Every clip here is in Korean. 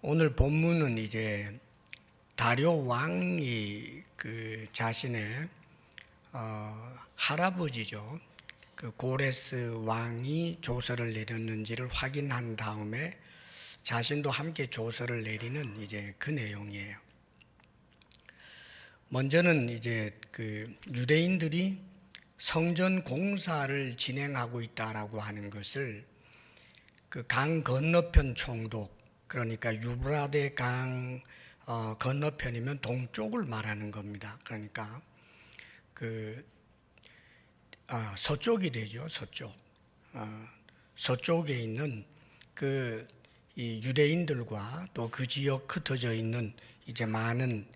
오늘 본문은 이제 다리오 왕이 자신의 할아버지죠. 고레스 왕이 조서를 내렸는지를 확인한 다음에 자신도 함께 조서를 내리는 이제 그 내용이에요. 먼저는 이제 유대인들이 성전 공사를 진행하고 있다라고 하는 것을 강 건너편 총독, 그러니까 유브라데 강 건너편이면 동쪽을 말하는 겁니다. 그러니까 서쪽이 되죠. 서쪽에 있는 이 유대인들과 또 그 지역 흩어져 있는 이제 많은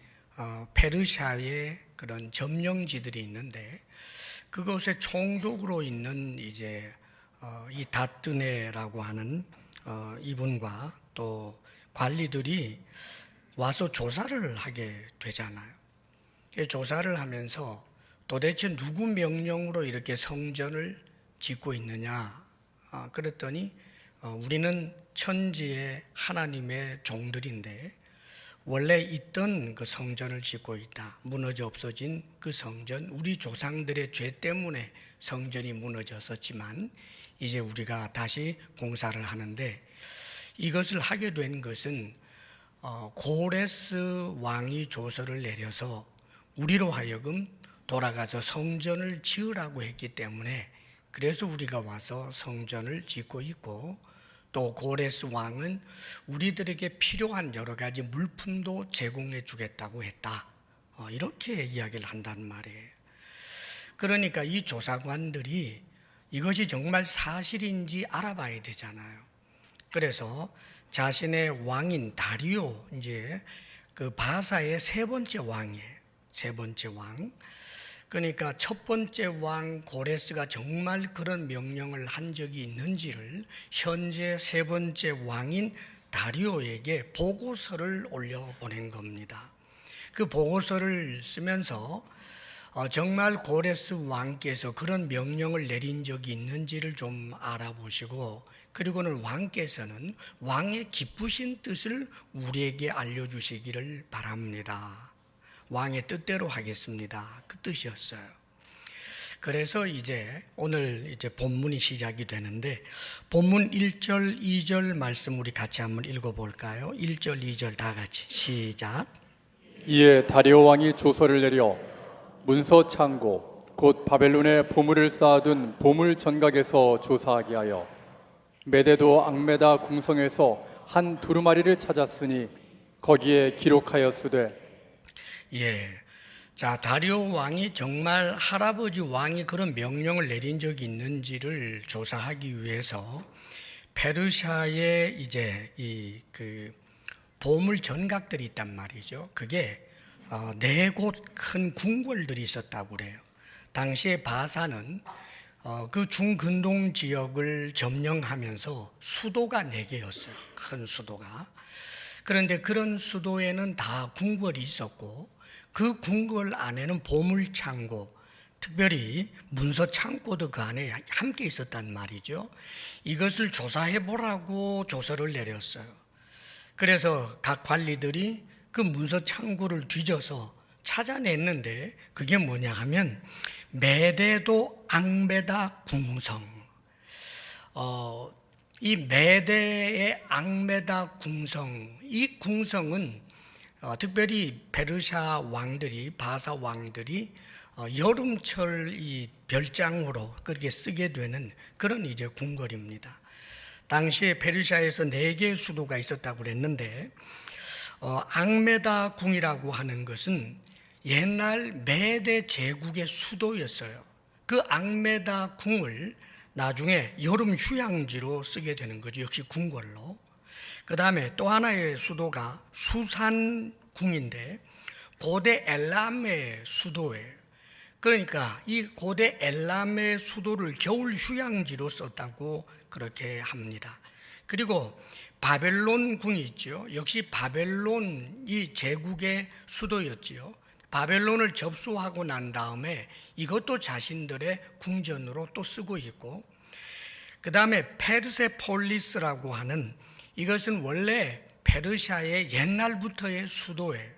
페르시아의 그런 점령지들이 있는데, 그곳의 총독으로 있는 이제 이 다뜨네라고 하는 이분과 또 관리들이 와서 조사를 하게 되잖아요. 조사를 하면서 도대체 누구 명령으로 이렇게 성전을 짓고 있느냐? 그랬더니 우리는 천지의 하나님의 종들인데 원래 있던 그 성전을 짓고 있다. 무너져 없어진 그 성전, 우리 조상들의 죄 때문에 성전이 무너졌었지만 이제 우리가 다시 공사를 하는데, 이것을 하게 된 것은 고레스 왕이 조서를 내려서 우리로 하여금 돌아가서 성전을 지으라고 했기 때문에, 그래서 우리가 와서 성전을 짓고 있고, 또 고레스 왕은 우리들에게 필요한 여러 가지 물품도 제공해 주겠다고 했다. 이렇게 이야기를 한단 말이에요. 그러니까 이 조사관들이 이것이 정말 사실인지 알아봐야 되잖아요. 그래서 자신의 왕인 다리오, 이제 바사의 세 번째 왕이에요. 세 번째 왕. 그러니까 첫 번째 왕 고레스가 정말 그런 명령을 한 적이 있는지를 현재 세 번째 왕인 다리오에게 보고서를 올려보낸 겁니다. 그 보고서를 쓰면서 정말 고레스 왕께서 그런 명령을 내린 적이 있는지를 좀 알아보시고, 그리고는 왕께서는 왕의 기쁘신 뜻을 우리에게 알려주시기를 바랍니다. 왕의 뜻대로 하겠습니다. 그 뜻이었어요. 그래서 이제 오늘 이제 본문이 시작이 되는데, 본문 1절, 2절 말씀 우리 같이 한번 읽어볼까요? 1절, 2절 다 같이 시작. 이에 다리오 왕이 조서를 내려 문서 창고 곧 바벨론에 보물을 쌓아둔 보물 전각에서 조사하게 하여 메데도 앙메다 궁성에서 한 두루마리를 찾았으니 거기에 기록하였으되. 자, 다리오 왕이 정말 할아버지 왕이 그런 명령을 내린 적이 있는지를 조사하기 위해서 페르시아에 이제 보물 전각들이 있단 말이죠. 그게 4곳 큰 궁궐들이 있었다고 그래요. 당시에 바사는 그 중근동 지역을 점령하면서 수도가 4개였어요. 큰 수도가. 그런데 그런 수도에는 다 궁궐이 있었고, 그 궁궐 안에는 보물창고, 특별히 문서 창고도 그 안에 함께 있었단 말이죠. 이것을 조사해보라고 조서를 내렸어요. 그래서 각 관리들이 그 문서 창고를 뒤져서 찾아냈는데, 그게 뭐냐 하면 메데도 앙메다 궁성. 이 메데의 앙메다 궁성, 이 궁성은 특별히 페르시아 왕들이, 바사 왕들이 여름철 이 별장으로 그렇게 쓰게 되는 그런 이제 궁궐입니다. 당시에 페르시아에서 4개의 수도가 있었다고 그랬는데, 앙메다 궁이라고 하는 것은 옛날 메데 제국의 수도였어요. 그 앙메다 궁을 나중에 여름 휴양지로 쓰게 되는 거죠. 역시 궁궐로. 그 다음에 또 하나의 수도가 수산궁인데, 고대 엘람의 수도예요. 그러니까 이 고대 엘람의 수도를 겨울 휴양지로 썼다고 그렇게 합니다. 그리고 바벨론 궁이 있죠. 역시 바벨론이 제국의 수도였지요. 바벨론을 접수하고 난 다음에 이것도 자신들의 궁전으로 또 쓰고 있고, 그 다음에 페르세폴리스라고 하는 이것은 원래 페르시아의 옛날부터의 수도예요.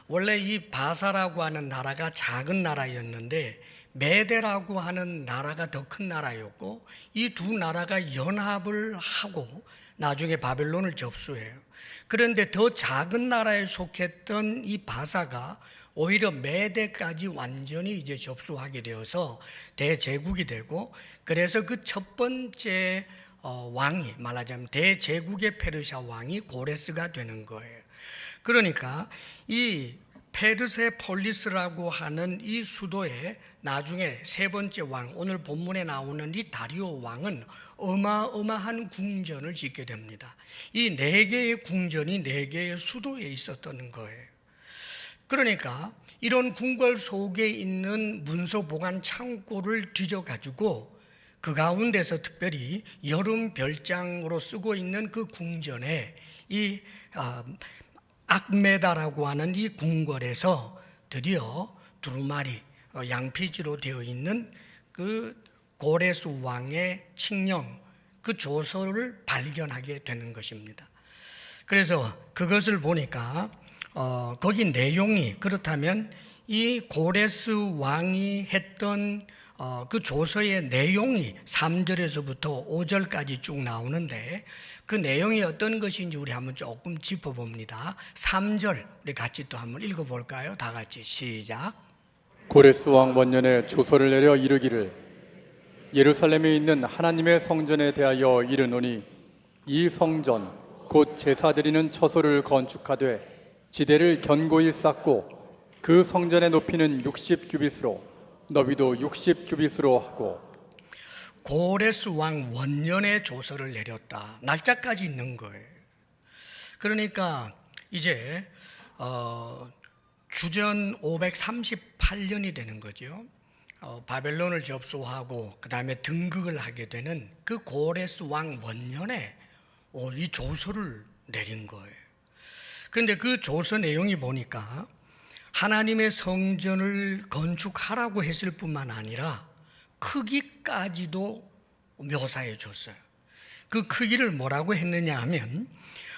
원래 이 바사라고 하는 나라가 작은 나라였는데 메대라고 하는 나라가 더 큰 나라였고, 이 두 나라가 연합을 하고 나중에 바벨론을 접수해요. 그런데 더 작은 나라에 속했던 이 바사가 오히려 메대까지 완전히 이제 접수하게 되어서 대제국이 되고, 그래서 그 첫 번째 왕이, 말하자면 대제국의 페르시아 왕이 고레스가 되는 거예요. 그러니까 이 페르세폴리스라고 하는 이 수도에 나중에 세 번째 왕, 오늘 본문에 나오는 이 다리오 왕은 어마어마한 궁전을 짓게 됩니다. 이 네 개의 궁전이 네 개의 수도에 있었던 거예요. 그러니까 이런 궁궐 속에 있는 문서 보관 창고를 뒤져가지고 그 가운데서 특별히 여름 별장으로 쓰고 있는 그 궁전에 이 악메다라고 하는 이 궁궐에서 드디어 두루마리 양피지로 되어 있는 그 고레스 왕의 칙령, 그 조서를 발견하게 되는 것입니다. 그래서 그것을 보니까 거기 내용이, 그렇다면 이 고레스 왕이 했던 그 조서의 내용이 3절에서부터 5절까지 쭉 나오는데, 그 내용이 어떤 것인지 우리 한번 조금 짚어봅니다. 3절 우리 같이 또 한번 읽어볼까요? 다 같이 시작. 고레스 왕 원년에 조서를 내려 이르기를, 예루살렘에 있는 하나님의 성전에 대하여 이르노니, 이 성전 곧 제사 드리는 처소를 건축하되 지대를 견고히 쌓고 그 성전의 높이는 60규빗으로 너비도 60규빗으로 하고. 고레스 왕 원년에 조서를 내렸다. 날짜까지 있는 거예요. 그러니까 이제 주전 538년이 되는 거죠. 바벨론을 접수하고 그 다음에 등극을 하게 되는 그 고레스 왕 원년에 이 조서를 내린 거예요. 그런데 그 조서 내용이 보니까 하나님의 성전을 건축하라고 했을 뿐만 아니라 크기까지도 묘사해 줬어요. 그 크기를 뭐라고 했느냐 하면,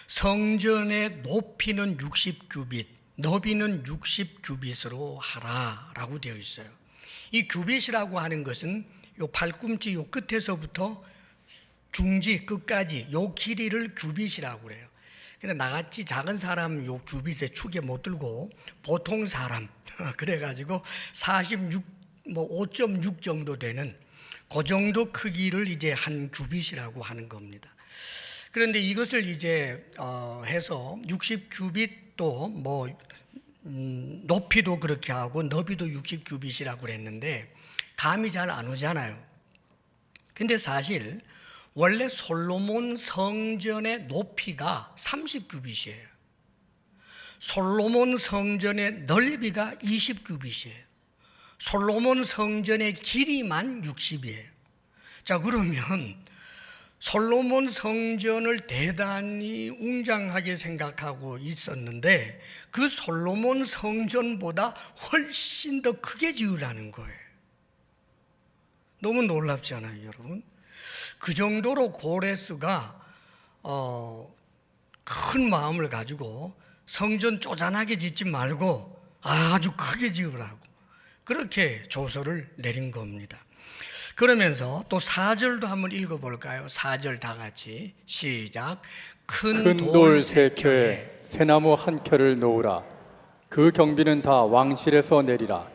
성전의 높이는 60규빗, 너비는 60규빗으로 하라라고 되어 있어요. 이 규빗이라고 하는 것은 요 팔꿈치 요 끝에서부터 중지 끝까지 요 길이를 규빗이라고 그래요. 근데 나같이 작은 사람 요 규빗에 축에 못 들고 보통 사람 그래가지고 5.6 정도 되는 그 정도 크기를 이제 한 규빗이라고 하는 겁니다. 그런데 이것을 이제 해서 60규빗도 뭐 높이도 그렇게 하고 너비도 60규빗이라고 그랬는데 감이 잘 안 오잖아요. 근데 사실 원래 솔로몬 성전의 높이가 30규빗이에요. 솔로몬 성전의 넓이가 20규빗이에요. 솔로몬 성전의 길이만 60이에요. 자, 그러면 솔로몬 성전을 대단히 웅장하게 생각하고 있었는데 그 솔로몬 성전보다 훨씬 더 크게 지으라는 거예요. 너무 놀랍잖아요, 여러분. 그 정도로 고레스가 큰 마음을 가지고 성전 쪼잔하게 짓지 말고 아주 크게 지으라고 그렇게 조서를 내린 겁니다. 그러면서 또 4절도 한번 읽어볼까요? 4절 다 같이 시작. 큰 돌 세 켜에 새나무 한 켜를 놓으라. 그 경비는 다 왕실에서 내리라.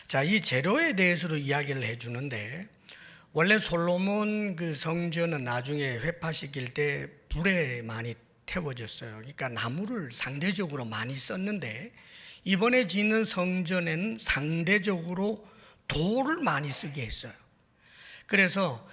자, 이 재료에 대해서도 이야기를 해주는데, 원래 솔로몬 그 성전은 나중에 회파시킬 때 불에 많이 태워졌어요. 그러니까 나무를 상대적으로 많이 썼는데 이번에 짓는 성전에는 상대적으로 돌을 많이 쓰게 했어요. 그래서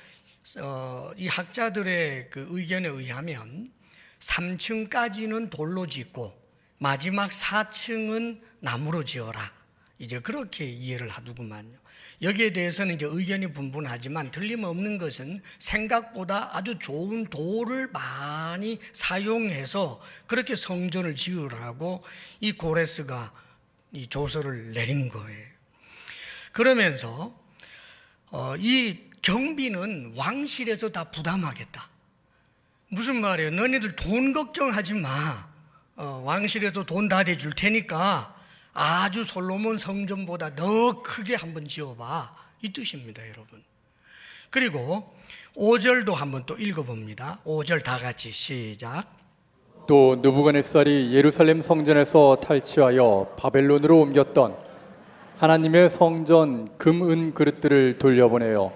이 학자들의 그 의견에 의하면 3층까지는 돌로 짓고 마지막 4층은 나무로 지어라. 이제 그렇게 이해를 하더구만요. 여기에 대해서는 이제 의견이 분분하지만 틀림없는 것은 생각보다 아주 좋은 돌을 많이 사용해서 그렇게 성전을 지으라고 이 고레스가 이 조서를 내린 거예요. 그러면서 이 경비는 왕실에서 다 부담하겠다. 무슨 말이에요? 너희들 돈 걱정하지 마. 왕실에도 돈 다 대줄 테니까 아주 솔로몬 성전보다 더 크게 한번 지어봐. 이 뜻입니다, 여러분. 그리고 5절도 한번 또 읽어봅니다. 5절 다 같이 시작. 또 느부갓네살이 예루살렘 성전에서 탈취하여 바벨론으로 옮겼던 하나님의 성전 금, 은 그릇들을 돌려보내요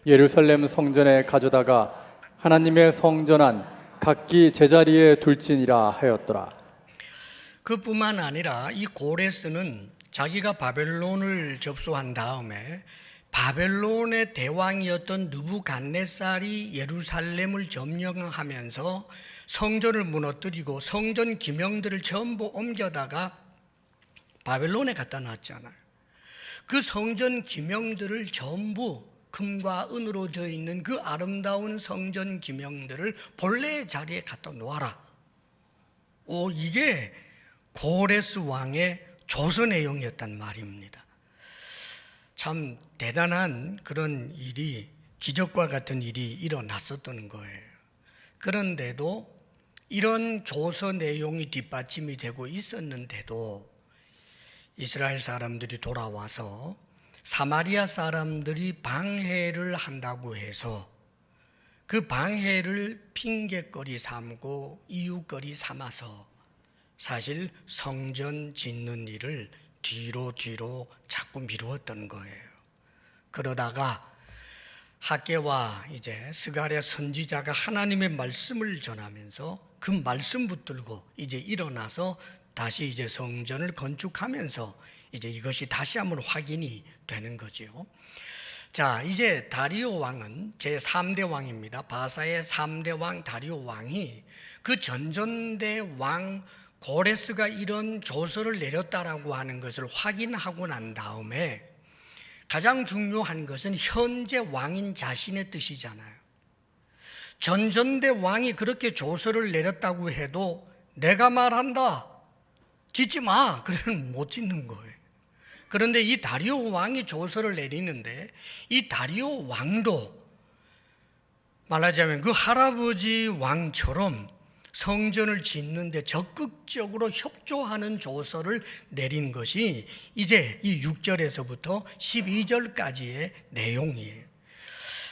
예루살렘 성전에 가져다가 하나님의 성전 안 각기 제자리에 둘지니라 하였더라. 그뿐만 아니라 이 고레스는 자기가 바벨론을 접수한 다음에 바벨론의 대왕이었던 느부갓네살이 예루살렘을 점령하면서 성전을 무너뜨리고 성전 기명들을 전부 옮겨다가 바벨론에 갖다 놨잖아요. 그 성전 기명들을 전부 금과 은으로 되어 있는 그 아름다운 성전 기명들을 본래의 자리에 갖다 놓아라. 이게 고레스 왕의 조서 내용이었단 말입니다. 참 대단한 그런 일이, 기적과 같은 일이 일어났었던 거예요. 그런데도 이런 조서 내용이 뒷받침이 되고 있었는데도 이스라엘 사람들이 돌아와서 사마리아 사람들이 방해를 한다고 해서 그 방해를 핑계거리 삼고 이유거리 삼아서 사실 성전 짓는 일을 뒤로 자꾸 미루었던 거예요. 그러다가 학개와 이제 스가랴 선지자가 하나님의 말씀을 전하면서 그 말씀 붙들고 이제 일어나서 다시 이제 성전을 건축하면서 이제 이것이 다시 한번 확인이 되는 거죠. 자, 이제 다리오 왕은 제3대 왕입니다. 바사의 3대 왕 다리오 왕이 그 전전대 왕 고레스가 이런 조서를 내렸다라고 하는 것을 확인하고 난 다음에 가장 중요한 것은 현재 왕인 자신의 뜻이잖아요. 전전대 왕이 그렇게 조서를 내렸다고 해도 내가 말한다, 짓지 마, 그러면 못 짓는 거예요. 그런데 이 다리오 왕이 조서를 내리는데 이 다리오 왕도 말하자면 그 할아버지 왕처럼 성전을 짓는데 적극적으로 협조하는 조서를 내린 것이 이제 이 6절에서부터 12절까지의 내용이에요.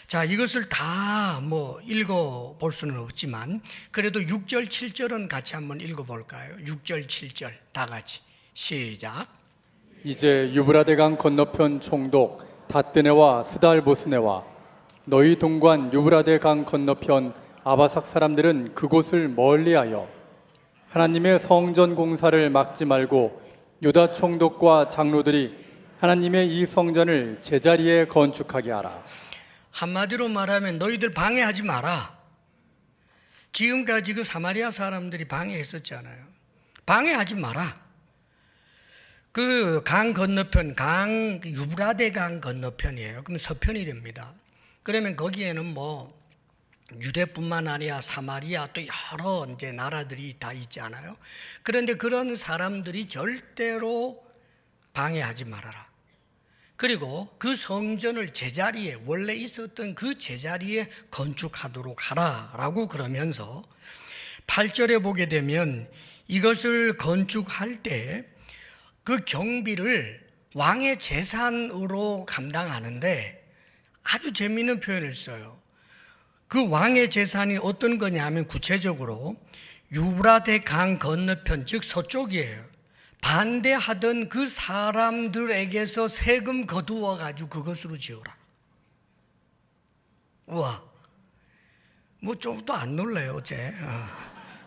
자, 이것을 다 읽어볼 수는 없지만 그래도 6절, 7절은 같이 한번 읽어볼까요? 6절, 7절 다 같이 시작. 이제 유브라데강 건너편 총독 다뜨네와 스달보스네와 너희 동관 유브라데강 건너편 아바삭 사람들은 그곳을 멀리하여 하나님의 성전 공사를 막지 말고 유다 총독과 장로들이 하나님의 이 성전을 제자리에 건축하게 하라. 한마디로 말하면 너희들 방해하지 마라. 지금까지 그 사마리아 사람들이 방해했었잖아요. 방해하지 마라. 그 강 건너편, 유브라데 강 건너편이에요. 그럼 서편이 됩니다. 그러면 거기에는 유대뿐만 아니라 사마리아 또 여러 이제 나라들이 다 있잖아요. 그런데 그런 사람들이 절대로 방해하지 말아라. 그리고 그 성전을 제자리에, 원래 있었던 그 제자리에 건축하도록 하라라고 그러면서 8절에 보게 되면 이것을 건축할 때 그 경비를 왕의 재산으로 감당하는데 아주 재미있는 표현을 써요. 그 왕의 재산이 어떤 거냐면 구체적으로 유브라데 강 건너편, 즉 서쪽이에요. 반대하던 그 사람들에게서 세금 거두어 가지고 그것으로 지어라. 우와, 좀 또 안 놀라요 어제.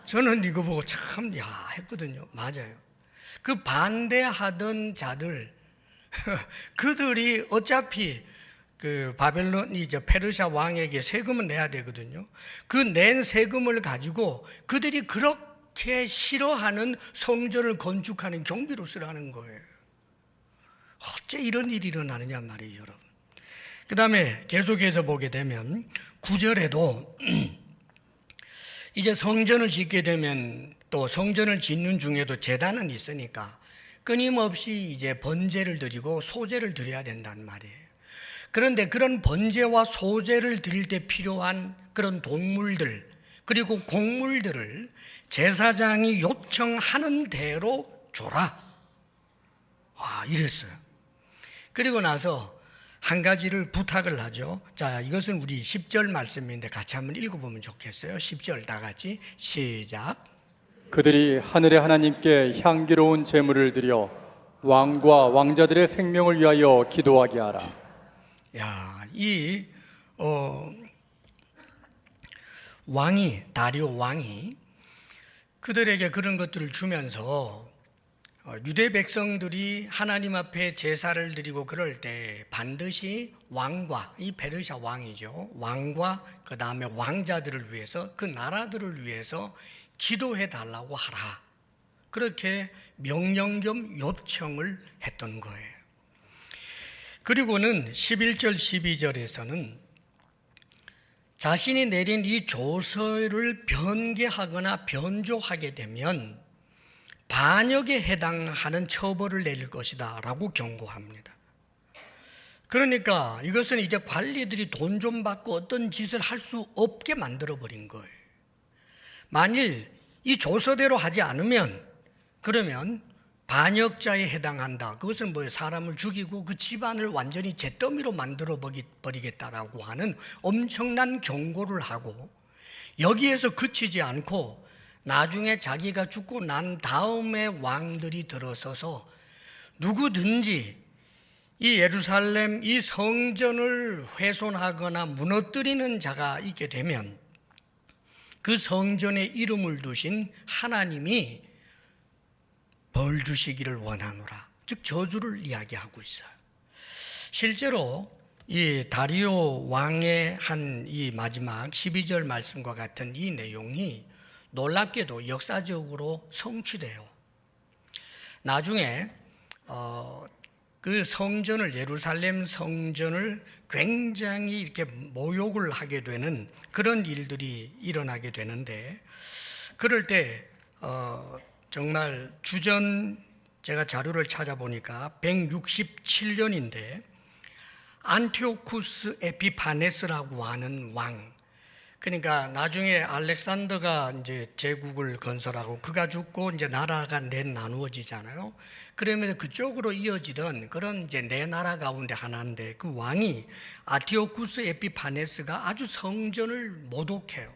저는 이거 보고 참 했거든요. 맞아요. 그 반대하던 자들 그들이 어차피 그 바벨론이 페르시아 왕에게 세금을 내야 되거든요. 그 낸 세금을 가지고 그들이 그렇게 싫어하는 성전을 건축하는 경비로 쓰라는 거예요. 어째 이런 일이 일어나느냐 말이에요, 여러분. 그 다음에 계속해서 보게 되면 9절에도 이제 성전을 짓게 되면 또 성전을 짓는 중에도 제단은 있으니까 끊임없이 이제 번제를 드리고 소제를 드려야 된단 말이에요. 그런데 그런 번제와 소제를 드릴 때 필요한 그런 동물들, 그리고 곡물들을 제사장이 요청하는 대로 줘라. 이랬어요. 그리고 나서 한 가지를 부탁을 하죠. 자, 이것은 우리 10절 말씀인데 같이 한번 읽어보면 좋겠어요. 10절 다 같이 시작. 그들이 하늘의 하나님께 향기로운 제물을 드려 왕과 왕자들의 생명을 위하여 기도하게 하라. 야, 왕이, 다리오 왕이 그들에게 그런 것들을 주면서 유대 백성들이 하나님 앞에 제사를 드리고 그럴 때 반드시 왕과, 이 페르시아 왕이죠, 왕과 그 다음에 왕자들을 위해서, 그 나라들을 위해서 기도해 달라고 하라, 그렇게 명령 겸 요청을 했던 거예요. 그리고는 11절 12절에서는 자신이 내린 이 조서를 변개하거나 변조하게 되면 반역에 해당하는 처벌을 내릴 것이다 라고 경고합니다. 그러니까 이것은 이제 관리들이 돈 좀 받고 어떤 짓을 할 수 없게 만들어버린 거예요. 만일 이 조서대로 하지 않으면 그러면 반역자에 해당한다. 그것은 뭐예요? 사람을 죽이고 그 집안을 완전히 잿더미로 만들어 버리겠다라고 하는 엄청난 경고를 하고, 여기에서 그치지 않고 나중에 자기가 죽고 난 다음에 왕들이 들어서서 누구든지 이 예루살렘, 이 성전을 훼손하거나 무너뜨리는 자가 있게 되면 그 성전에 이름을 두신 하나님이 벌 주시기를 원하노라. 즉 저주를 이야기하고 있어요. 실제로 이 다리오 왕의 한 이 마지막 12절 말씀과 같은 이 내용이 놀랍게도 역사적으로 성취돼요. 나중에 그 성전을, 예루살렘 성전을 굉장히 이렇게 모욕을 하게 되는 그런 일들이 일어나게 되는데, 그럴 때 정말 주전, 제가 자료를 찾아보니까 167년인데 안티오쿠스 에피파네스라고 하는 왕, 그러니까 나중에 알렉산더가 이제 제국을 건설하고 그가 죽고 이제 나라가 넷 나누어지잖아요. 그러면서 그쪽으로 이어지던 그런 이제 네 나라 가운데 하나인데, 그 왕이 안티오쿠스 에피파네스가 아주 성전을 모독해요.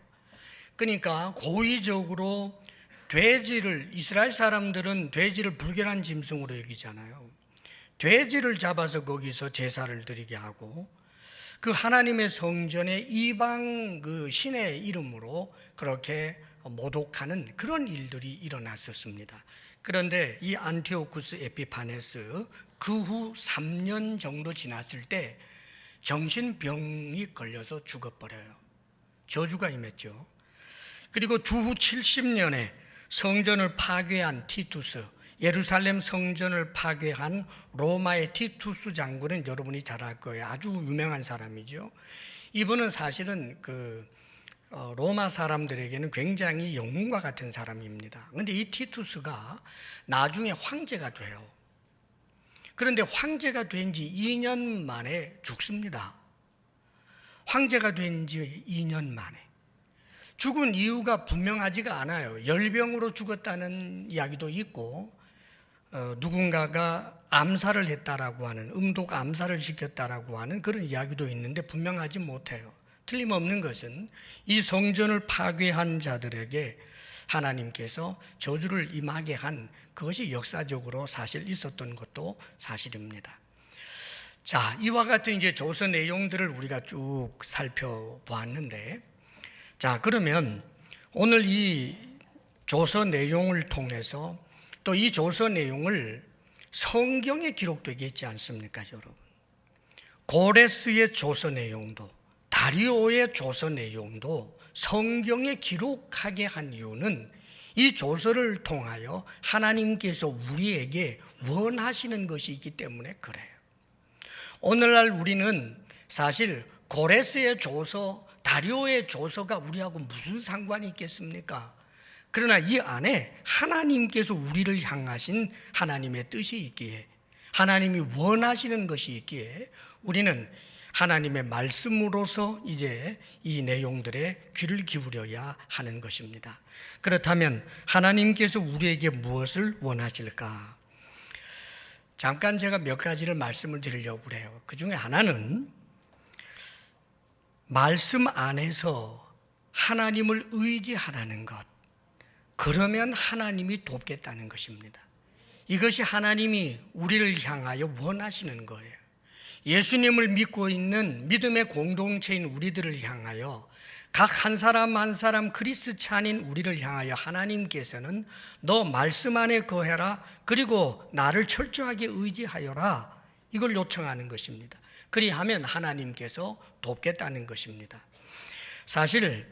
그러니까 고의적으로 돼지를, 이스라엘 사람들은 돼지를 불결한 짐승으로 여기잖아요. 돼지를 잡아서 거기서 제사를 드리게 하고, 그 하나님의 성전에 이방 그 신의 이름으로 그렇게 모독하는 그런 일들이 일어났었습니다. 그런데 이 안티오쿠스 에피파네스 그 후 3년 정도 지났을 때 정신병이 걸려서 죽어버려요. 저주가 임했죠. 그리고 주후 70년에 성전을 파괴한 티투스, 예루살렘 성전을 파괴한 로마의 티투스 장군은 여러분이 잘 알 거예요. 아주 유명한 사람이죠. 이분은 사실은 로마 사람들에게는 굉장히 영웅과 같은 사람입니다. 그런데 이 티투스가 나중에 황제가 돼요. 그런데 황제가 된 지 2년 만에 죽습니다. 황제가 된 지 2년 만에. 죽은 이유가 분명하지가 않아요. 열병으로 죽었다는 이야기도 있고, 누군가가 암살을 했다라고 하는, 음독 암살을 시켰다라고 하는 그런 이야기도 있는데 분명하지 못해요. 틀림없는 것은 이 성전을 파괴한 자들에게 하나님께서 저주를 임하게 한 그것이 역사적으로 사실 있었던 것도 사실입니다. 자, 이와 같은 이제 조서 내용들을 우리가 쭉 살펴보았는데, 자, 그러면 오늘 이 조서 내용을 통해서 또 이 조서 내용을 성경에 기록되게 있지 않습니까, 여러분? 고레스의 조서 내용도, 다리오의 조서 내용도 성경에 기록하게 한 이유는 이 조서를 통하여 하나님께서 우리에게 원하시는 것이 있기 때문에 그래요. 오늘날 우리는 사실 고레스의 조서, 다리오의 조서가 우리하고 무슨 상관이 있겠습니까? 그러나 이 안에 하나님께서 우리를 향하신 하나님의 뜻이 있기에, 하나님이 원하시는 것이 있기에 우리는 하나님의 말씀으로서 이제 이 내용들에 귀를 기울여야 하는 것입니다. 그렇다면 하나님께서 우리에게 무엇을 원하실까? 잠깐 제가 몇 가지를 말씀을 드리려고 해요. 그 중에 하나는 말씀 안에서 하나님을 의지하라는 것, 그러면 하나님이 돕겠다는 것입니다. 이것이 하나님이 우리를 향하여 원하시는 거예요. 예수님을 믿고 있는 믿음의 공동체인 우리들을 향하여, 각 한 사람 한 사람 그리스찬인 우리를 향하여 하나님께서는 너 말씀 안에 거해라, 그리고 나를 철저하게 의지하여라, 이걸 요청하는 것입니다. 그리하면 하나님께서 돕겠다는 것입니다. 사실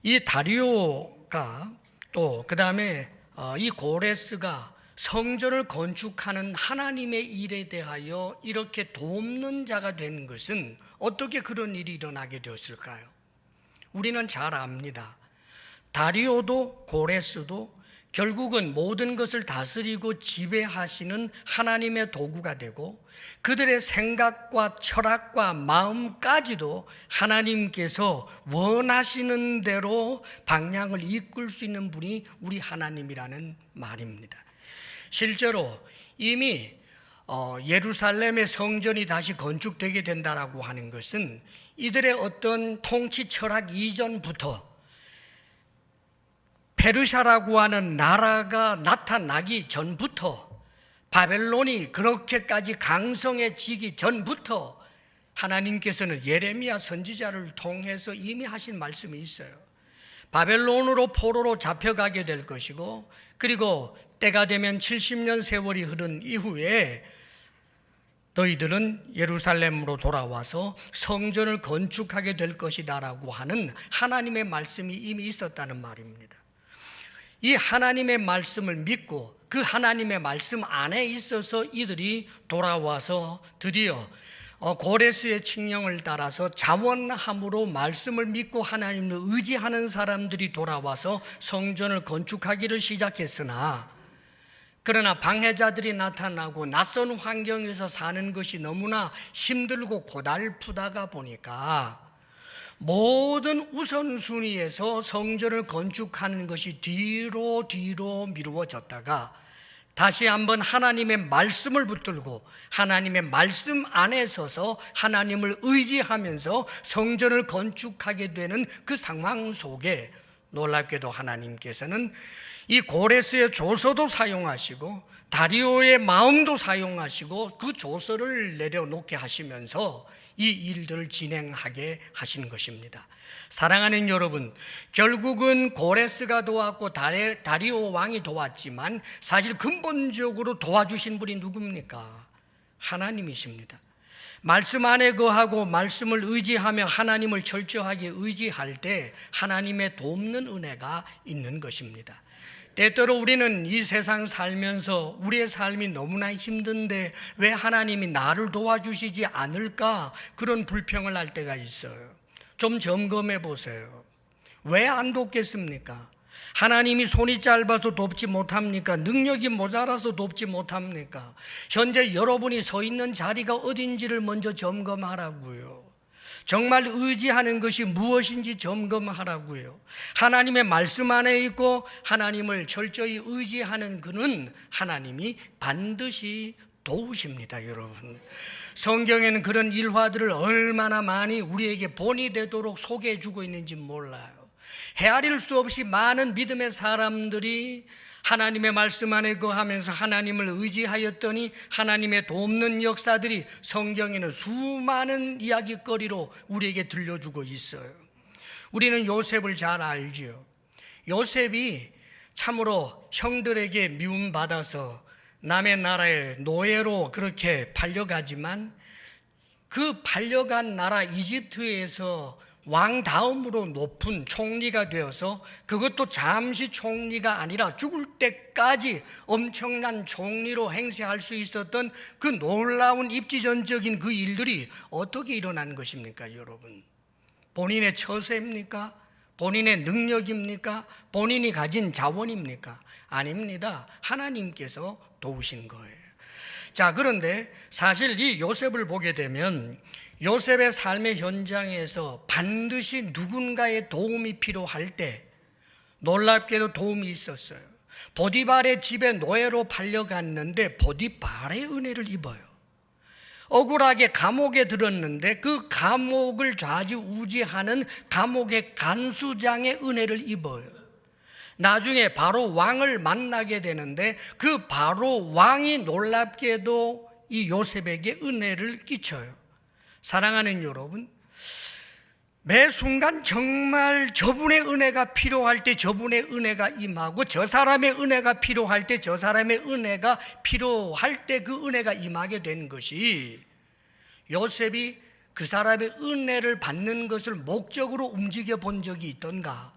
이 다리오가 또 그 다음에 이 고레스가 성전을 건축하는 하나님의 일에 대하여 이렇게 돕는 자가 된 것은 어떻게 그런 일이 일어나게 되었을까요? 우리는 잘 압니다. 다리오도 고레스도 결국은 모든 것을 다스리고 지배하시는 하나님의 도구가 되고, 그들의 생각과 철학과 마음까지도 하나님께서 원하시는 대로 방향을 이끌 수 있는 분이 우리 하나님이라는 말입니다. 실제로 이미 예루살렘의 성전이 다시 건축되게 된다라고 하는 것은 이들의 어떤 통치 철학 이전부터 페르시아라고 하는 나라가 나타나기 전부터, 바벨론이 그렇게까지 강성해지기 전부터 하나님께서는 예레미야 선지자를 통해서 이미 하신 말씀이 있어요. 바벨론으로 포로로 잡혀가게 될 것이고, 그리고 때가 되면 70년 세월이 흐른 이후에 너희들은 예루살렘으로 돌아와서 성전을 건축하게 될 것이다라고 하는 하나님의 말씀이 이미 있었다는 말입니다. 이 하나님의 말씀을 믿고 그 하나님의 말씀 안에 있어서 이들이 돌아와서 드디어 고레스의 칙령을 따라서 자원함으로 말씀을 믿고 하나님을 의지하는 사람들이 돌아와서 성전을 건축하기를 시작했으나, 그러나 방해자들이 나타나고 낯선 환경에서 사는 것이 너무나 힘들고 고달프다가 보니까 모든 우선순위에서 성전을 건축하는 것이 뒤로 미루어졌다가 다시 한번 하나님의 말씀을 붙들고 하나님의 말씀 안에 서서 하나님을 의지하면서 성전을 건축하게 되는 그 상황 속에 놀랍게도 하나님께서는 이 고레스의 조서도 사용하시고 다리오의 마음도 사용하시고 그 조서를 내려놓게 하시면서 이 일들을 진행하게 하신 것입니다. 사랑하는 여러분, 결국은 고레스가 도왔고 다리오 왕이 도왔지만 사실 근본적으로 도와주신 분이 누굽니까? 하나님이십니다. 말씀 안에 거하고 말씀을 의지하며 하나님을 철저하게 의지할 때 하나님의 돕는 은혜가 있는 것입니다. 때때로 우리는 이 세상 살면서 우리의 삶이 너무나 힘든데 왜 하나님이 나를 도와주시지 않을까, 그런 불평을 할 때가 있어요. 좀 점검해 보세요. 왜 안 돕겠습니까? 하나님이 손이 짧아서 돕지 못합니까? 능력이 모자라서 돕지 못합니까? 현재 여러분이 서 있는 자리가 어딘지를 먼저 점검하라고요. 정말 의지하는 것이 무엇인지 점검하라고요. 하나님의 말씀 안에 있고 하나님을 철저히 의지하는 그는 하나님이 반드시 도우십니다, 여러분. 성경에는 그런 일화들을 얼마나 많이 우리에게 본이 되도록 소개해 주고 있는지 몰라요. 헤아릴 수 없이 많은 믿음의 사람들이 하나님의 말씀 안에 거하면서 하나님을 의지하였더니 하나님의 돕는 역사들이 성경에는 수많은 이야기거리로 우리에게 들려주고 있어요. 우리는 요셉을 잘 알지요. 요셉이 참으로 형들에게 미움받아서 남의 나라의 노예로 그렇게 팔려가지만 그 팔려간 나라 이집트에서 왕 다음으로 높은 총리가 되어서, 그것도 잠시 총리가 아니라 죽을 때까지 엄청난 총리로 행세할 수 있었던 그 놀라운 입지전적인 그 일들이 어떻게 일어난 것입니까, 여러분? 본인의 처세입니까? 본인의 능력입니까? 본인이 가진 자원입니까? 아닙니다. 하나님께서 도우신 거예요. 자, 그런데 사실 이 요셉을 보게 되면 요셉의 삶의 현장에서 반드시 누군가의 도움이 필요할 때 놀랍게도 도움이 있었어요. 보디발의 집에 노예로 팔려갔는데 보디발의 은혜를 입어요. 억울하게 감옥에 들었는데 그 감옥을 좌지우지하는 감옥의 간수장의 은혜를 입어요. 나중에 바로 왕을 만나게 되는데 그 바로 왕이 놀랍게도 이 요셉에게 은혜를 끼쳐요. 사랑하는 여러분, 매 순간 정말 저분의 은혜가 필요할 때 저분의 은혜가 임하고 저 사람의 은혜가 필요할 때 저 사람의 은혜가 필요할 때 그 은혜가 임하게 된 것이, 요셉이 그 사람의 은혜를 받는 것을 목적으로 움직여 본 적이 있던가?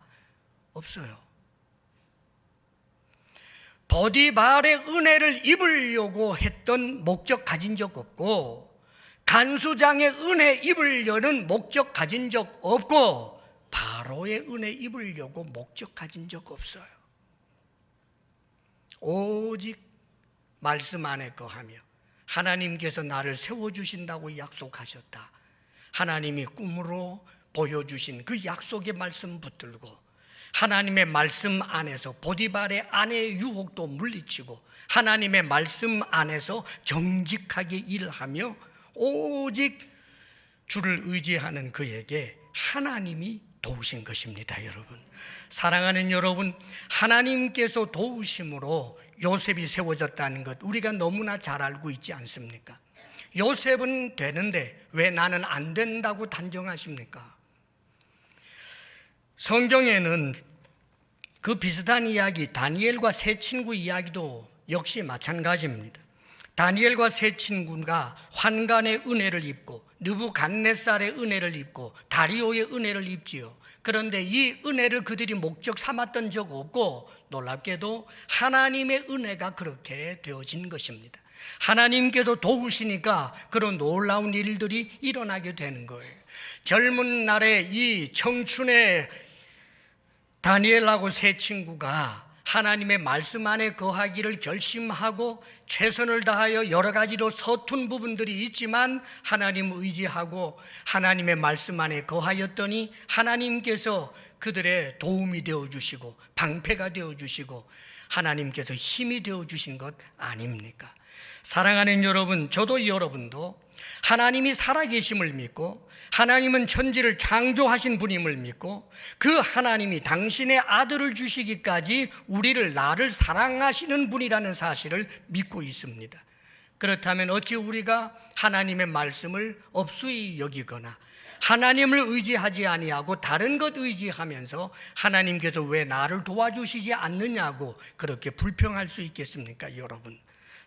없어요. 보디발의 은혜를 입으려고 했던 목적 가진 적 없고, 간수장의 은혜 입으려는 목적 가진 적 없고, 바로의 은혜 입으려고 목적 가진 적 없어요. 오직 말씀 안에 거하며 하나님께서 나를 세워주신다고 약속하셨다. 하나님이 꿈으로 보여주신 그 약속의 말씀 붙들고 하나님의 말씀 안에서 보디발의 아내의 유혹도 물리치고 하나님의 말씀 안에서 정직하게 일하며 오직 주를 의지하는 그에게 하나님이 도우신 것입니다. 여러분, 사랑하는 여러분, 하나님께서 도우심으로 요셉이 세워졌다는 것 우리가 너무나 잘 알고 있지 않습니까? 요셉은 되는데 왜 나는 안 된다고 단정하십니까? 성경에는 그 비슷한 이야기, 다니엘과 세 친구 이야기도 역시 마찬가지입니다. 다니엘과 세 친구가 환관의 은혜를 입고 느부갓네살의 은혜를 입고 다리오의 은혜를 입지요. 그런데 이 은혜를 그들이 목적 삼았던 적 없고 놀랍게도 하나님의 은혜가 그렇게 되어진 것입니다. 하나님께서 도우시니까 그런 놀라운 일들이 일어나게 되는 거예요. 젊은 날에 이 청춘의 다니엘하고 세 친구가 하나님의 말씀 안에 거하기를 결심하고 최선을 다하여 여러 가지로 서툰 부분들이 있지만 하나님 의지하고 하나님의 말씀 안에 거하였더니 하나님께서 그들의 도움이 되어주시고 방패가 되어주시고 하나님께서 힘이 되어주신 것 아닙니까? 사랑하는 여러분, 저도 여러분도 하나님이 살아계심을 믿고 하나님은 천지를 창조하신 분임을 믿고 그 하나님이 당신의 아들을 주시기까지 나를 사랑하시는 분이라는 사실을 믿고 있습니다. 그렇다면 어찌 우리가 하나님의 말씀을 업수히 여기거나 하나님을 의지하지 아니하고 다른 것 의지하면서 하나님께서 왜 나를 도와주시지 않느냐고 그렇게 불평할 수 있겠습니까? 여러분,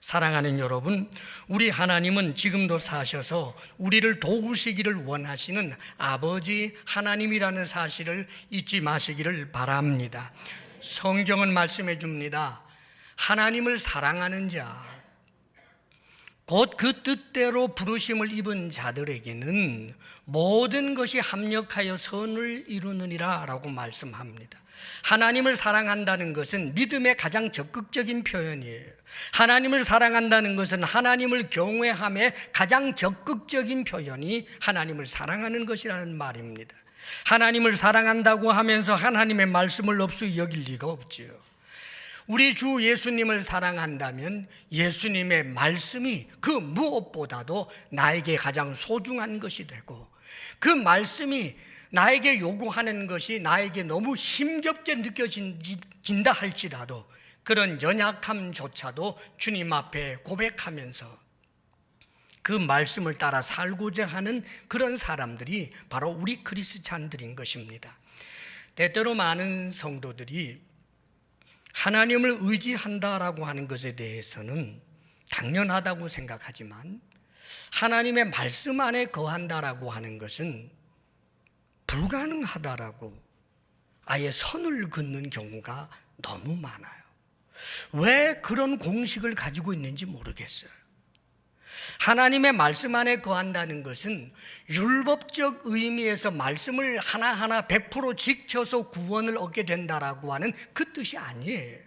사랑하는 여러분, 우리 하나님은 지금도 사셔서 우리를 도우시기를 원하시는 아버지 하나님이라는 사실을 잊지 마시기를 바랍니다. 성경은 말씀해 줍니다. 하나님을 사랑하는 자, 곧 그 뜻대로 부르심을 입은 자들에게는 모든 것이 합력하여 선을 이루느니라 라고 말씀합니다. 하나님을 사랑한다는 것은 믿음의 가장 적극적인 표현이에요. 하나님을 사랑한다는 것은 하나님을 경외함의 가장 적극적인 표현이 하나님을 사랑하는 것이라는 말입니다. 하나님을 사랑한다고 하면서 하나님의 말씀을 없이 여길 리가 없지요. 우리 주 예수님을 사랑한다면 예수님의 말씀이 그 무엇보다도 나에게 가장 소중한 것이 되고 그 말씀이 나에게 요구하는 것이 나에게 너무 힘겹게 느껴진다 할지라도 그런 연약함조차도 주님 앞에 고백하면서 그 말씀을 따라 살고자 하는 그런 사람들이 바로 우리 크리스찬들인 것입니다. 때때로 많은 성도들이 하나님을 의지한다라고 하는 것에 대해서는 당연하다고 생각하지만 하나님의 말씀 안에 거한다라고 하는 것은 불가능하다라고 아예 선을 긋는 경우가 너무 많아요. 왜 그런 공식을 가지고 있는지 모르겠어요. 하나님의 말씀 안에 거한다는 것은 율법적 의미에서 말씀을 하나하나 100% 지켜서 구원을 얻게 된다라고 하는 그 뜻이 아니에요.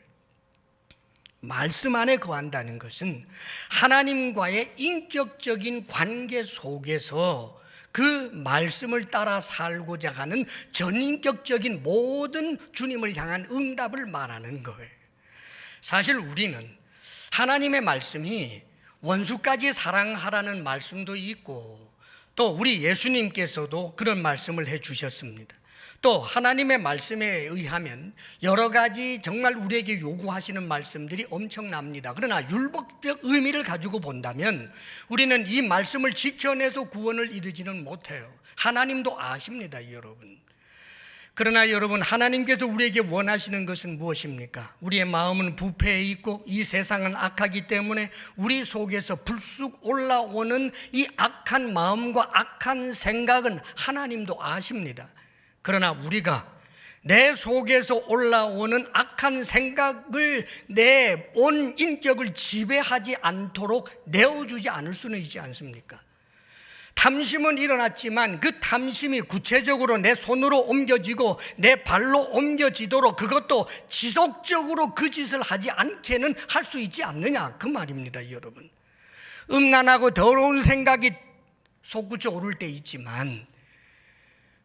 말씀 안에 거한다는 것은 하나님과의 인격적인 관계 속에서 그 말씀을 따라 살고자 하는 전인격적인 모든 주님을 향한 응답을 말하는 거예요. 사실 우리는 하나님의 말씀이 원수까지 사랑하라는 말씀도 있고, 또 우리 예수님께서도 그런 말씀을 해 주셨습니다. 또 하나님의 말씀에 의하면 여러 가지 정말 우리에게 요구하시는 말씀들이 엄청납니다. 그러나 율법적 의미를 가지고 본다면 우리는 이 말씀을 지켜내서 구원을 이루지는 못해요. 하나님도 아십니다, 여러분. 그러나 여러분, 하나님께서 우리에게 원하시는 것은 무엇입니까? 우리의 마음은 부패해 있고 이 세상은 악하기 때문에 우리 속에서 불쑥 올라오는 이 악한 마음과 악한 생각은 하나님도 아십니다. 그러나 우리가 내 속에서 올라오는 악한 생각을 내 온 인격을 지배하지 않도록 내어주지 않을 수는 있지 않습니까? 탐심은 일어났지만 그 탐심이 구체적으로 내 손으로 옮겨지고 내 발로 옮겨지도록, 그것도 지속적으로 그 짓을 하지 않게는 할 수 있지 않느냐, 그 말입니다, 여러분. 음란하고 더러운 생각이 솟구쳐 오를 때 있지만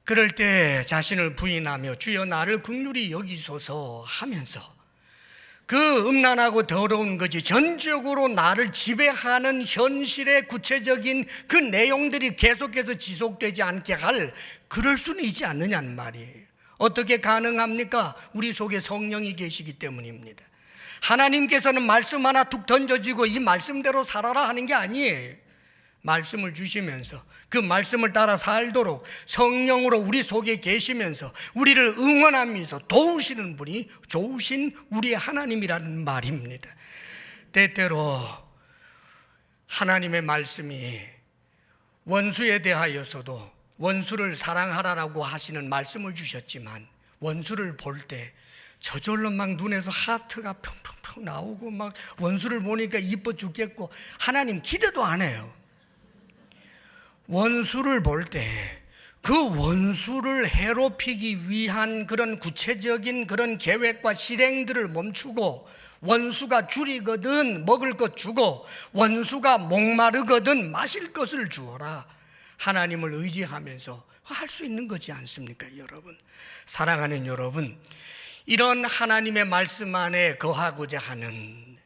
그럴 때 자신을 부인하며 주여 나를 긍휼히 여기소서 하면서 그 음란하고 더러운 것이 전적으로 나를 지배하는 현실의 구체적인 그 내용들이 계속해서 지속되지 않게 할, 그럴 수는 있지 않느냐는 말이에요. 어떻게 가능합니까? 우리 속에 성령이 계시기 때문입니다. 하나님께서는 말씀 하나 툭 던져지고 이 말씀대로 살아라 하는 게 아니에요. 말씀을 주시면서 그 말씀을 따라 살도록 성령으로 우리 속에 계시면서 우리를 응원하면서 도우시는 분이 좋으신 우리의 하나님이라는 말입니다. 때때로 하나님의 말씀이 원수에 대하여서도 원수를 사랑하라라고 하시는 말씀을 주셨지만, 원수를 볼 때 저절로 막 눈에서 하트가 평평평 나오고 막 원수를 보니까 이뻐 죽겠고 하나님 기대도 안 해요. 원수를 볼 때 그 원수를 해롭히기 위한 그런 구체적인 그런 계획과 실행들을 멈추고, 원수가 줄이거든 먹을 것 주고 원수가 목마르거든 마실 것을 주어라, 하나님을 의지하면서 할 수 있는 거지 않습니까, 여러분? 사랑하는 여러분, 이런 하나님의 말씀 안에 거하고자 하는,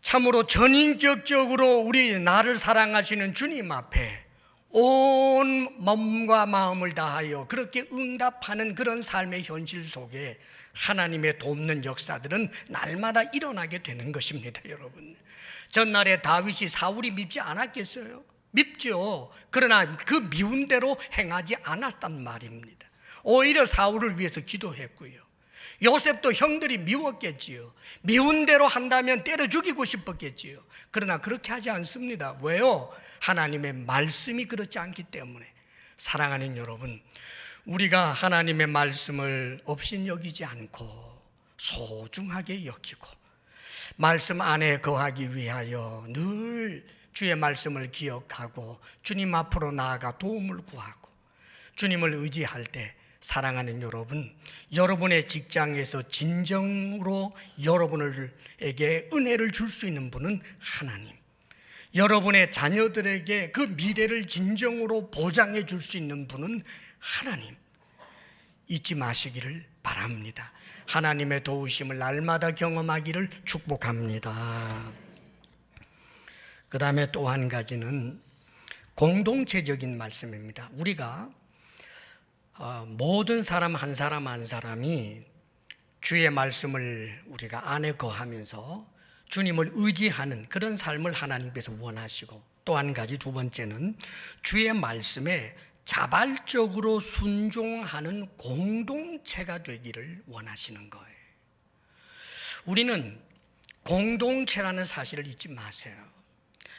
참으로 전인격적으로 우리 나를 사랑하시는 주님 앞에 온 몸과 마음을 다하여 그렇게 응답하는 그런 삶의 현실 속에 하나님의 돕는 역사들은 날마다 일어나게 되는 것입니다, 여러분. 전날에 다윗이 사울이 밉지 않았겠어요? 밉죠. 그러나 그 미운 대로 행하지 않았단 말입니다. 오히려 사울을 위해서 기도했고요. 요셉도 형들이 미웠겠지요. 미운 대로 한다면 때려 죽이고 싶었겠지요. 그러나 그렇게 하지 않습니다. 왜요? 하나님의 말씀이 그렇지 않기 때문에. 사랑하는 여러분, 우리가 하나님의 말씀을 업신여기지 않고 소중하게 여기고 말씀 안에 거하기 위하여 늘 주의 말씀을 기억하고 주님 앞으로 나아가 도움을 구하고 주님을 의지할 때, 사랑하는 여러분, 여러분의 직장에서 진정으로 여러분에게 은혜를 줄 수 있는 분은 하나님, 여러분의 자녀들에게 그 미래를 진정으로 보장해 줄 수 있는 분은 하나님, 잊지 마시기를 바랍니다. 하나님의 도우심을 날마다 경험하기를 축복합니다. 그 다음에 또 한 가지는 공동체적인 말씀입니다. 우리가 모든 사람 한 사람 한 사람이 주의 말씀을 우리가 안에 거하면서 주님을 의지하는 그런 삶을 하나님께서 원하시고, 또 한 가지, 두 번째는 주의 말씀에 자발적으로 순종하는 공동체가 되기를 원하시는 거예요. 우리는 공동체라는 사실을 잊지 마세요.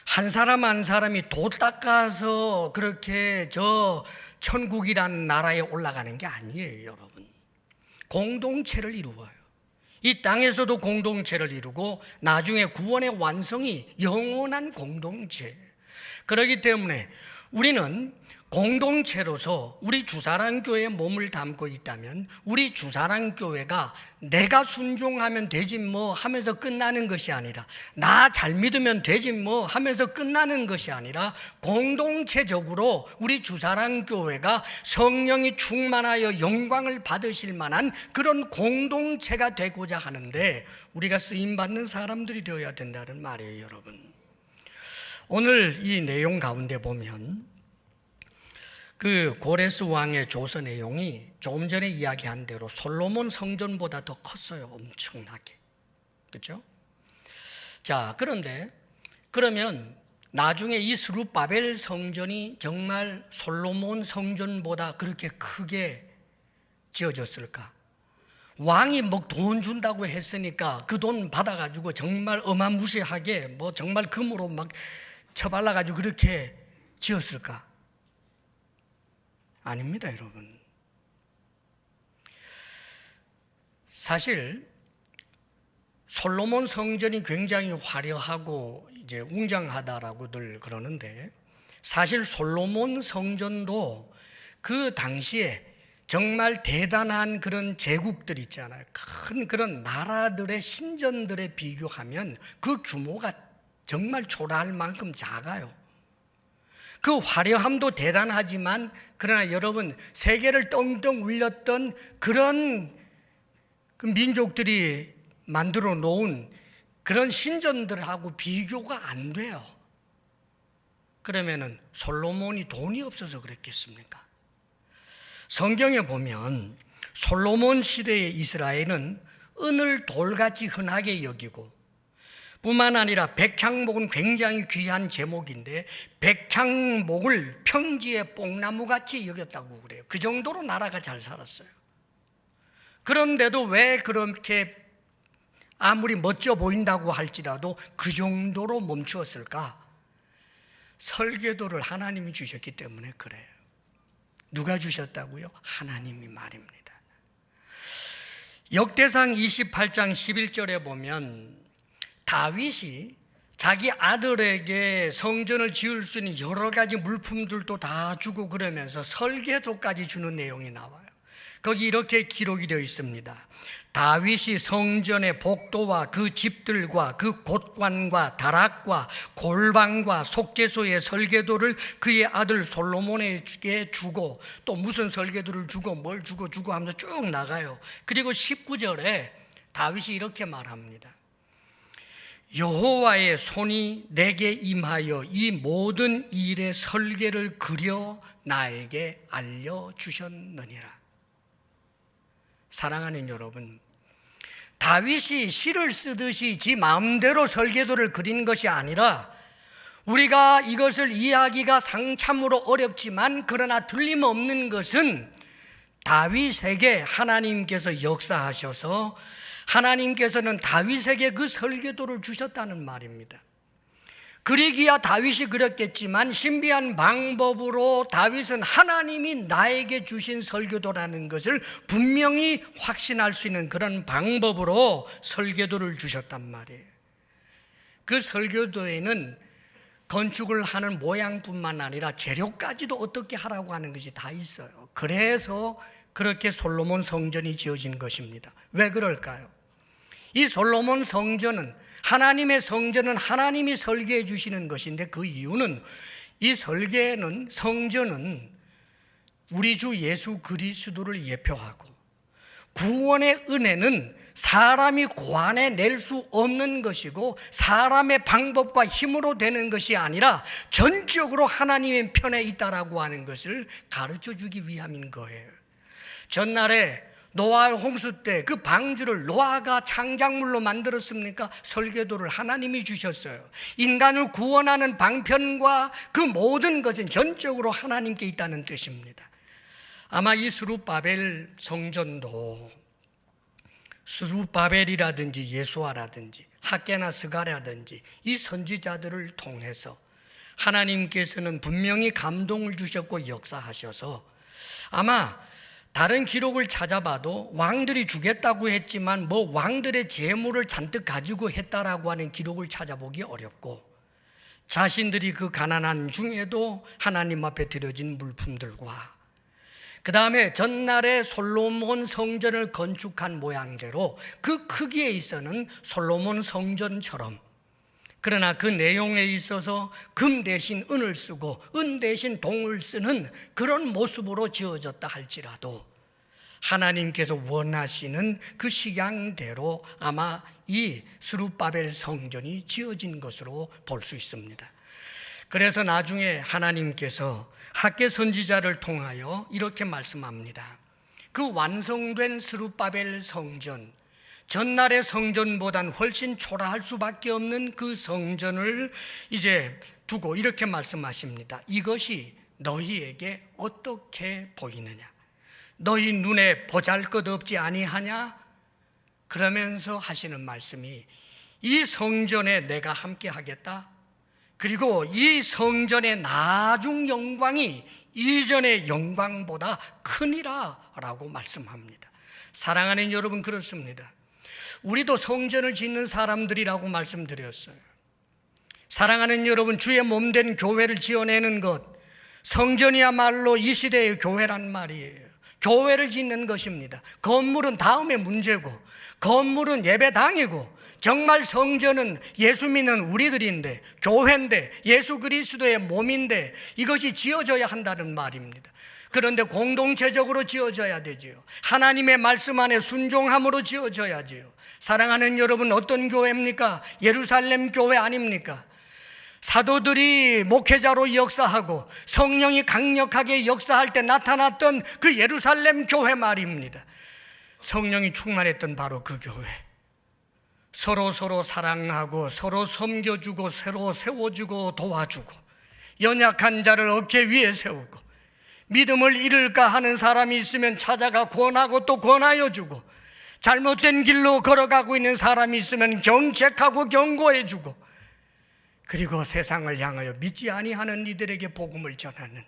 한 사람 한 사람이 도 닦아서 그렇게 저 천국이라는 나라에 올라가는 게 아니에요, 여러분. 공동체를 이루어요. 이 땅에서도 공동체를 이루고 나중에 구원의 완성이 영원한 공동체. 그렇기 때문에 우리는 공동체로서 우리 주사랑교회에 몸을 담고 있다면 우리 주사랑교회가 내가 순종하면 되지 뭐 하면서 끝나는 것이 아니라, 나 잘 믿으면 되지 뭐 하면서 끝나는 것이 아니라, 공동체적으로 우리 주사랑교회가 성령이 충만하여 영광을 받으실 만한 그런 공동체가 되고자 하는데 우리가 쓰임받는 사람들이 되어야 된다는 말이에요. 여러분, 오늘 이 내용 가운데 보면 그 고레스 왕의 조서 내용이 조금 전에 이야기한 대로 솔로몬 성전보다 더 컸어요. 엄청나게. 그렇죠? 자, 그런데 그러면 나중에 이 스룹바벨 성전이 정말 솔로몬 성전보다 그렇게 크게 지어졌을까? 왕이 뭐 돈 준다고 했으니까 그 돈 받아가지고 정말 어마무시하게 뭐 정말 금으로 막 쳐발라가지고 그렇게 지었을까? 아닙니다, 여러분. 사실 솔로몬 성전이 굉장히 화려하고 이제 웅장하다라고들 그러는데, 사실 솔로몬 성전도 그 당시에 정말 대단한 그런 제국들 있잖아요. 큰 그런 나라들의 신전들에 비교하면 그 규모가 정말 초라할 만큼 작아요. 그 화려함도 대단하지만 그러나 여러분, 세계를 떵떵 울렸던 그런 그 민족들이 만들어 놓은 그런 신전들하고 비교가 안 돼요. 그러면은 솔로몬이 돈이 없어서 그랬겠습니까? 성경에 보면 솔로몬 시대의 이스라엘은 은을 돌같이 흔하게 여기고, 뿐만 아니라 백향목은 굉장히 귀한 제목인데 백향목을 평지의 뽕나무같이 여겼다고 그래요. 그 정도로 나라가 잘 살았어요. 그런데도 왜 그렇게 아무리 멋져 보인다고 할지라도 그 정도로 멈추었을까? 설계도를 하나님이 주셨기 때문에 그래요. 누가 주셨다고요? 하나님이 말입니다. 역대상 28장 11절에 보면 다윗이 자기 아들에게 성전을 지을 수 있는 여러 가지 물품들도 다 주고 그러면서 설계도까지 주는 내용이 나와요. 거기 이렇게 기록이 되어 있습니다. 다윗이 성전의 복도와 그 집들과 그 곳관과 다락과 골방과 속죄소의 설계도를 그의 아들 솔로몬에게 주고, 또 무슨 설계도를 주고 뭘 주고 하면서 쭉 나가요. 그리고 19절에 다윗이 이렇게 말합니다. 여호와의 손이 내게 임하여 이 모든 일의 설계를 그려 나에게 알려주셨느니라. 사랑하는 여러분, 다윗이 시를 쓰듯이 지 마음대로 설계도를 그린 것이 아니라, 우리가 이것을 이해하기가 상참으로 어렵지만 그러나 틀림없는 것은 다윗에게 하나님께서 역사하셔서 하나님께서는 다윗에게 그 설계도를 주셨다는 말입니다. 그리기야 다윗이 그렸겠지만 신비한 방법으로 다윗은 하나님이 나에게 주신 설계도라는 것을 분명히 확신할 수 있는 그런 방법으로 설계도를 주셨단 말이에요. 그 설계도에는 건축을 하는 모양뿐만 아니라 재료까지도 어떻게 하라고 하는 것이 다 있어요. 그래서 그렇게 솔로몬 성전이 지어진 것입니다. 왜 그럴까요? 이 솔로몬 성전은, 하나님의 성전은 하나님이 설계해 주시는 것인데, 그 이유는 이 성전은 우리 주 예수 그리스도를 예표하고, 구원의 은혜는 사람이 고안해낼 수 없는 것이고 사람의 방법과 힘으로 되는 것이 아니라 전적으로 하나님의 편에 있다라고 하는 것을 가르쳐 주기 위함인 거예요. 전날에 노아의 홍수 때 그 방주를 노아가 창작물로 만들었습니까? 설계도를 하나님이 주셨어요. 인간을 구원하는 방편과 그 모든 것은 전적으로 하나님께 있다는 뜻입니다. 아마 이 스룹바벨 성전도 스룹바벨이라든지 예수아라든지 학개나 스가랴라든지 이 선지자들을 통해서 하나님께서는 분명히 감동을 주셨고 역사하셔서, 아마 다른 기록을 찾아봐도 왕들이 주겠다고 했지만 뭐 왕들의 재물을 잔뜩 가지고 했다라고 하는 기록을 찾아보기 어렵고, 자신들이 그 가난한 중에도 하나님 앞에 드려진 물품들과 그 다음에 전날에 솔로몬 성전을 건축한 모양대로 그 크기에 있어서는 솔로몬 성전처럼, 그러나 그 내용에 있어서 금 대신 은을 쓰고 은 대신 동을 쓰는 그런 모습으로 지어졌다 할지라도 하나님께서 원하시는 그 식양대로 아마 이 스룹바벨 성전이 지어진 것으로 볼 수 있습니다. 그래서 나중에 하나님께서 학개 선지자를 통하여 이렇게 말씀합니다. 그 완성된 스룹바벨 성전, 전날의 성전보단 훨씬 초라할 수밖에 없는 그 성전을 이제 두고 이렇게 말씀하십니다. 이것이 너희에게 어떻게 보이느냐? 너희 눈에 보잘것없지 아니하냐? 그러면서 하시는 말씀이, 이 성전에 내가 함께 하겠다. 그리고 이 성전의 나중 영광이 이전의 영광보다 크니라 라고 말씀합니다. 사랑하는 여러분, 그렇습니다. 우리도 성전을 짓는 사람들이라고 말씀드렸어요. 사랑하는 여러분, 주의 몸된 교회를 지어내는 것, 성전이야말로 이 시대의 교회란 말이에요. 교회를 짓는 것입니다. 건물은 다음에 문제고, 건물은 예배당이고, 정말 성전은 예수 믿는 우리들인데, 교회인데, 예수 그리스도의 몸인데 이것이 지어져야 한다는 말입니다. 그런데 공동체적으로 지어져야 되지요. 하나님의 말씀 안에 순종함으로 지어져야지요. 사랑하는 여러분, 어떤 교회입니까? 예루살렘 교회 아닙니까? 사도들이 목회자로 역사하고 성령이 강력하게 역사할 때 나타났던 그 예루살렘 교회 말입니다. 성령이 충만했던 바로 그 교회. 서로 사랑하고 서로 섬겨주고 서로 세워주고 도와주고, 연약한 자를 어깨 위에 세우고, 믿음을 잃을까 하는 사람이 있으면 찾아가 권하고 또 권하여 주고, 잘못된 길로 걸어가고 있는 사람이 있으면 경책하고 경고해 주고, 그리고 세상을 향하여 믿지 아니하는 이들에게 복음을 전하는,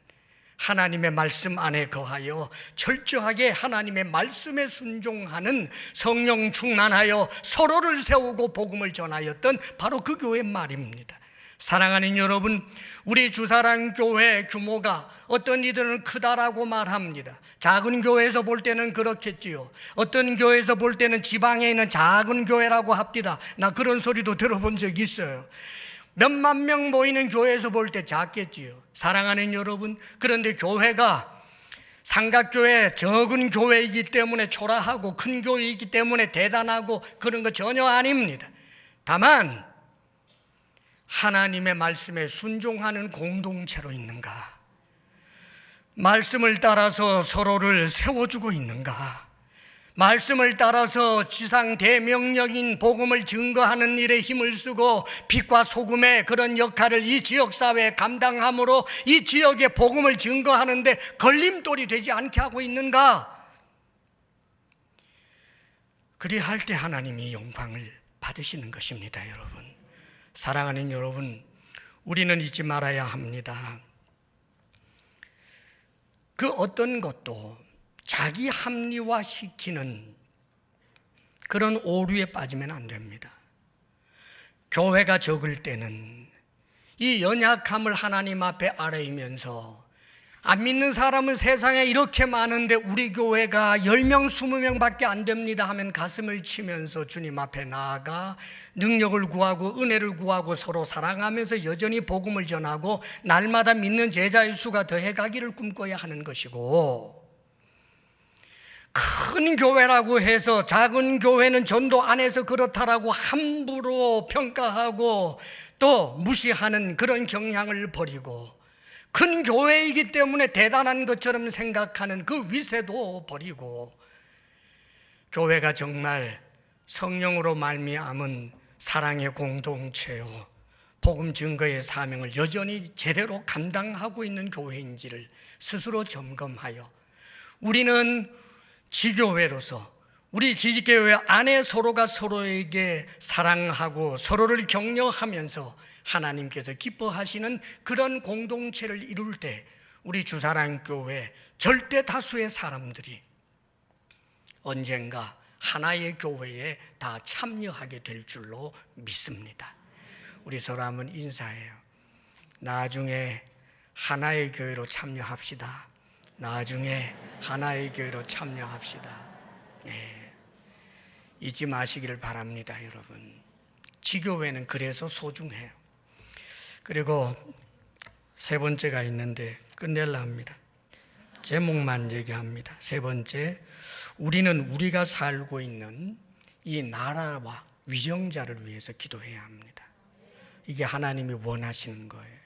하나님의 말씀 안에 거하여 철저하게 하나님의 말씀에 순종하는, 성령 충만하여 서로를 세우고 복음을 전하였던 바로 그 교회 말입니다. 사랑하는 여러분, 우리 주사랑 교회 규모가 어떤 이들은 크다라고 말합니다. 작은 교회에서 볼 때는 그렇겠지요. 어떤 교회에서 볼 때는 지방에 있는 작은 교회라고 합디다. 나 그런 소리도 들어본 적이 있어요. 몇만 명 모이는 교회에서 볼 때 작겠지요. 사랑하는 여러분, 그런데 교회가 삼각교회, 적은 교회이기 때문에 초라하고 큰 교회이기 때문에 대단하고 그런 거 전혀 아닙니다. 다만 하나님의 말씀에 순종하는 공동체로 있는가? 말씀을 따라서 서로를 세워주고 있는가? 말씀을 따라서 지상 대명령인 복음을 증거하는 일에 힘을 쓰고 빛과 소금의 그런 역할을 이 지역사회에 감당함으로 이 지역의 복음을 증거하는데 걸림돌이 되지 않게 하고 있는가? 그리할 때 하나님이 영광을 받으시는 것입니다. 여러분, 사랑하는 여러분, 우리는 잊지 말아야 합니다. 그 어떤 것도 자기 합리화시키는 그런 오류에 빠지면 안 됩니다. 교회가 적을 때는 이 연약함을 하나님 앞에 아뢰면서, 안 믿는 사람은 세상에 이렇게 많은데 우리 교회가 10명, 20명밖에 안 됩니다 하면 가슴을 치면서 주님 앞에 나아가 능력을 구하고 은혜를 구하고 서로 사랑하면서 여전히 복음을 전하고 날마다 믿는 제자의 수가 더해가기를 꿈꿔야 하는 것이고, 큰 교회라고 해서 작은 교회는 전도 안 해서 그렇다라고 함부로 평가하고 또 무시하는 그런 경향을 버리고, 큰 교회이기 때문에 대단한 것처럼 생각하는 그 위세도 버리고, 교회가 정말 성령으로 말미암은 사랑의 공동체요, 복음 증거의 사명을 여전히 제대로 감당하고 있는 교회인지를 스스로 점검하여, 우리는 지교회로서 우리 지교회 안에 서로가 서로에게 사랑하고 서로를 격려하면서 하나님께서 기뻐하시는 그런 공동체를 이룰 때 우리 주사랑교회 절대 다수의 사람들이 언젠가 하나의 교회에 다 참여하게 될 줄로 믿습니다. 우리 서로 한번 인사해요. 나중에 하나의 교회로 참여합시다. 나중에 하나의 교회로 참여합시다. 잊지 마시기를 바랍니다, 여러분. 지교회는 그래서 소중해요. 그리고 세 번째가 있는데 끝낼라 합니다. 제목만 얘기합니다. 세 번째, 우리는 우리가 살고 있는 이 나라와 위정자를 위해서 기도해야 합니다. 이게 하나님이 원하시는 거예요.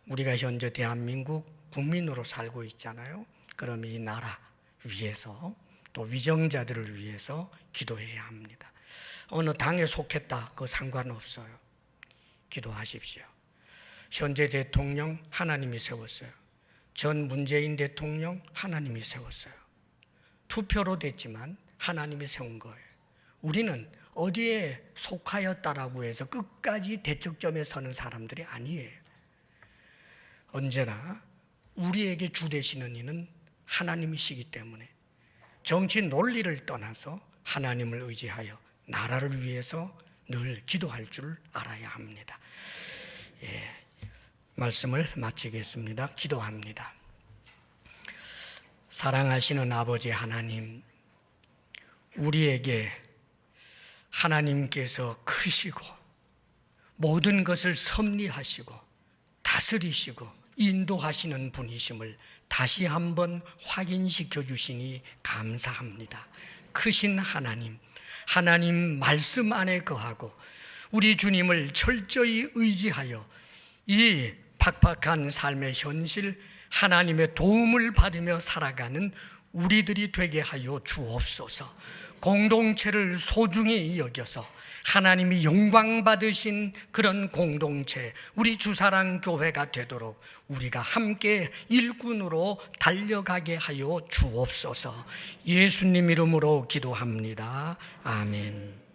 우리가 현재 대한민국 국민으로 살고 있잖아요. 그럼 이 나라 위해서 또 위정자들을 위해서 기도해야 합니다. 어느 당에 속했다, 그거 상관없어요. 기도하십시오. 현재 대통령 하나님이 세웠어요. 전 문재인 대통령 하나님이 세웠어요. 투표로 됐지만 하나님이 세운 거예요. 우리는 어디에 속하였다라고 해서 끝까지 대척점에 서는 사람들이 아니에요. 언제나 우리에게 주 되시는 이는 하나님이시기 때문에 정치 논리를 떠나서 하나님을 의지하여 나라를 위해서 늘 기도할 줄 알아야 합니다. 말씀을 마치겠습니다. 기도합니다. 사랑하시는 아버지 하나님, 우리에게 하나님께서 크시고 모든 것을 섭리하시고 다스리시고 인도하시는 분이심을 다시 한번 확인시켜 주시니 감사합니다. 크신 하나님, 하나님 말씀 안에 거하고 우리 주님을 철저히 의지하여 이 팍팍한 삶의 현실, 하나님의 도움을 받으며 살아가는 우리들이 되게 하여 주옵소서. 공동체를 소중히 여겨서 하나님이 영광 받으신 그런 공동체, 우리 주사랑 교회가 되도록 우리가 함께 일꾼으로 달려가게 하여 주옵소서. 예수님 이름으로 기도합니다. 아멘.